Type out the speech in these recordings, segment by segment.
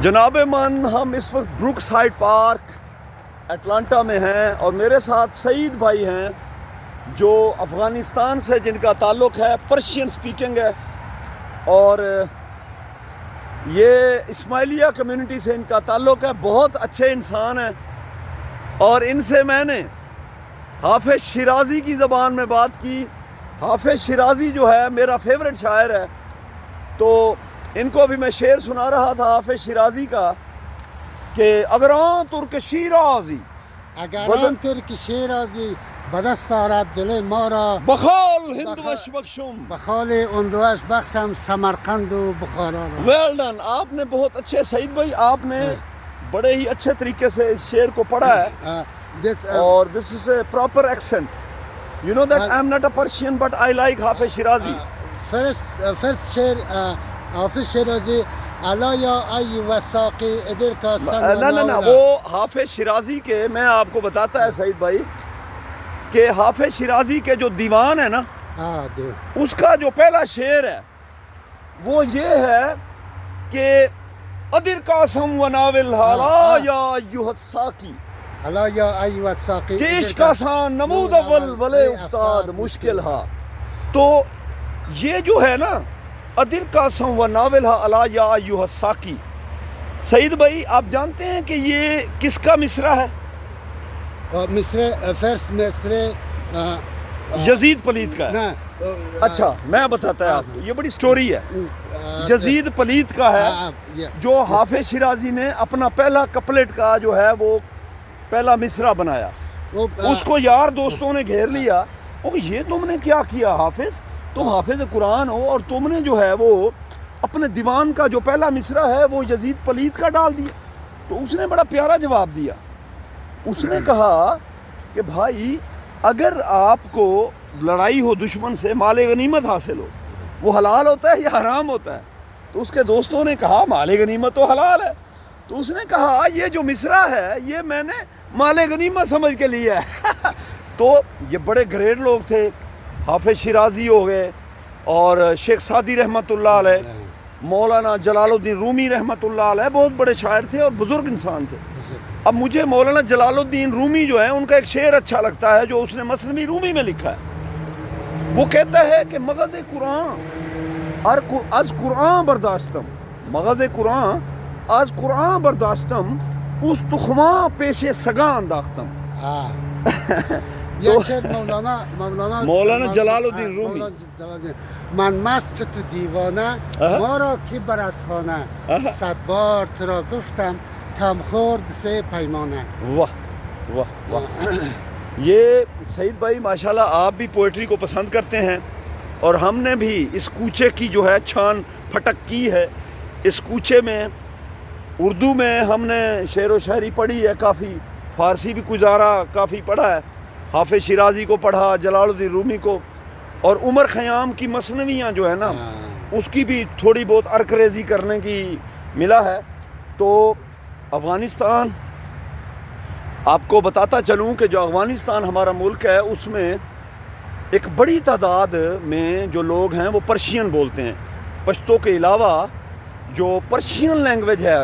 جناب من، ہم اس وقت بروک سائڈ پارک اٹلانٹا میں ہیں اور میرے ساتھ سعید بھائی ہیں جو افغانستان سے جن کا تعلق ہے، پرشین سپیکنگ ہے، اور یہ اسماعیلیہ کمیونٹی سے ان کا تعلق ہے. بہت اچھے انسان ہیں اور ان سے میں نے حافظ شیرازی کی زبان میں بات کی. حافظ شیرازی جو ہے میرا فیورٹ شاعر ہے، تو ان کو بھی میں شعر سنا رہا تھا حافظ شیرازی کا کہ اگر آن ترک شیرازی ترک شیرازی بدست آرد دل ما را بخال ہندوش بخشم بخال اندوش بخشم سمرقند و بخارا را. Well done. آپ نے بہت اچھے، سعید بھائی آپ نے بڑے ہی اچھے طریقے سے اس شعر کو پڑھا ہے اور this is a proper accent. You know that I'm not a Persian but I like Hafiz Shirazi. First شعر حافظ شیرازی الا یا ای وساقی ادھر کا نہ وہ حافظ شیرازی کے میں آپ کو بتاتا ہے سعید بھائی کہ حافظ شیرازی کے جو دیوان ہے نا، اس کا جو پہلا شعر ہے وہ یہ ہے کہ ادر قاسم و ناول حالا یا ایوہ الساقی الا یا ای وساقی کہ عشق آسان نمود اول ولے افتاد مشکل ہا. تو یہ جو ہے نا ادر قاسم و ناول الا یا ایوہ الساقی، سعید بھائی آپ جانتے ہیں کہ یہ کس کا مصرع ہے؟ فرسٹ مصرع یزید پلیت کا ہے. اچھا میں بتاتا ہے آپ کو، یہ بڑی سٹوری ہے. یزید پلیت کا ہے جو حافظ شیرازی نے اپنا پہلا کپلٹ کا جو ہے وہ پہلا مصرع بنایا. اس کو یار دوستوں نے گھیر لیا، یہ تم نے کیا کیا حافظ، تم حافظ قرآن ہو اور تم نے جو ہے وہ اپنے دیوان کا جو پہلا مصرع ہے وہ یزید پلیت کا ڈال دیا. تو اس نے بڑا پیارا جواب دیا. اس نے کہا کہ بھائی اگر آپ کو لڑائی ہو دشمن سے، مال غنیمت حاصل ہو، وہ حلال ہوتا ہے یا حرام ہوتا ہے؟ تو اس کے دوستوں نے کہا مال غنیمت تو حلال ہے. تو اس نے کہا یہ جو مصرع ہے یہ میں نے مال غنیمت سمجھ کے لیا ہے. تو یہ بڑے گریٹ لوگ تھے، حافظ شیرازی ہو گئے اور شیخ سعدی رحمۃ اللہ علیہ، مولانا جلال الدین رومی رحمۃ اللہ علیہ، بہت بڑے شاعر تھے اور بزرگ انسان تھے. اب مجھے مولانا جلال الدین رومی جو ہے ان کا ایک شعر اچھا لگتا ہے جو اس نے مثنوی رومی میں لکھا ہے. وہ کہتا ہے کہ مغز قرآن از قرآن برداشتم، مغز قرآن از قرآن برداشتم اس تخماں پیش سگاں انداختم. مولانا جلال الدین رومی من مست تو دیوانه ما را کی برد خانه صد بار تو را گفتم کم خورد سے پیمانه. واہ واہ واہ. یہ سعید بھائی ماشاءاللہ آپ بھی پوئٹری کو پسند کرتے ہیں اور ہم نے بھی اس کوچے کی جو ہے چھان پھٹک کی ہے. اس کوچے میں اردو میں ہم نے شعر و شاعری پڑھی ہے کافی، فارسی بھی گزارا کافی پڑھا ہے، حافظ شیرازی کو پڑھا، جلال الدین رومی کو، اور عمر خیام کی مثنویاں جو ہے نا اس کی بھی تھوڑی بہت ارکریزی کرنے کی ملا ہے. تو افغانستان، آپ کو بتاتا چلوں کہ جو افغانستان ہمارا ملک ہے اس میں ایک بڑی تعداد میں جو لوگ ہیں وہ پرشین بولتے ہیں. پشتو کے علاوہ جو پرشین لینگویج ہے،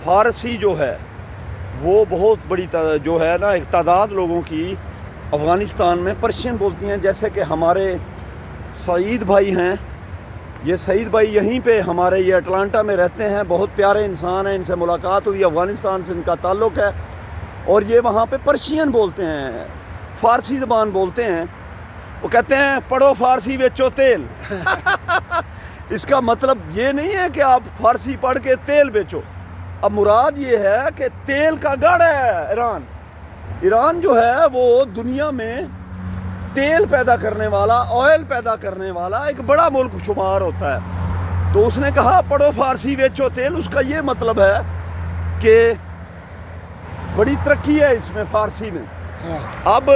فارسی جو ہے وہ بہت بڑی جو ہے نا ایک تعداد لوگوں کی افغانستان میں پرشین بولتی ہیں. جیسے کہ ہمارے سعید بھائی ہیں، یہ سعید بھائی یہیں پہ ہمارے یہ اٹلانٹا میں رہتے ہیں، بہت پیارے انسان ہیں، ان سے ملاقات ہوئی، افغانستان سے ان کا تعلق ہے اور یہ وہاں پہ پرشین بولتے ہیں، فارسی زبان بولتے ہیں. وہ کہتے ہیں پڑھو فارسی بیچو تیل. اس کا مطلب یہ نہیں ہے کہ آپ فارسی پڑھ کے تیل بیچو. اب مراد یہ ہے کہ تیل کا گڑھ ہے ایران. ایران جو ہے وہ دنیا میں تیل پیدا کرنے والا، آئل پیدا کرنے والا ایک بڑا ملک شمار ہوتا ہے. تو اس نے کہا پڑھو فارسی بیچو تیل. اس کا یہ مطلب ہے کہ بڑی ترقی ہے اس میں فارسی میں. اب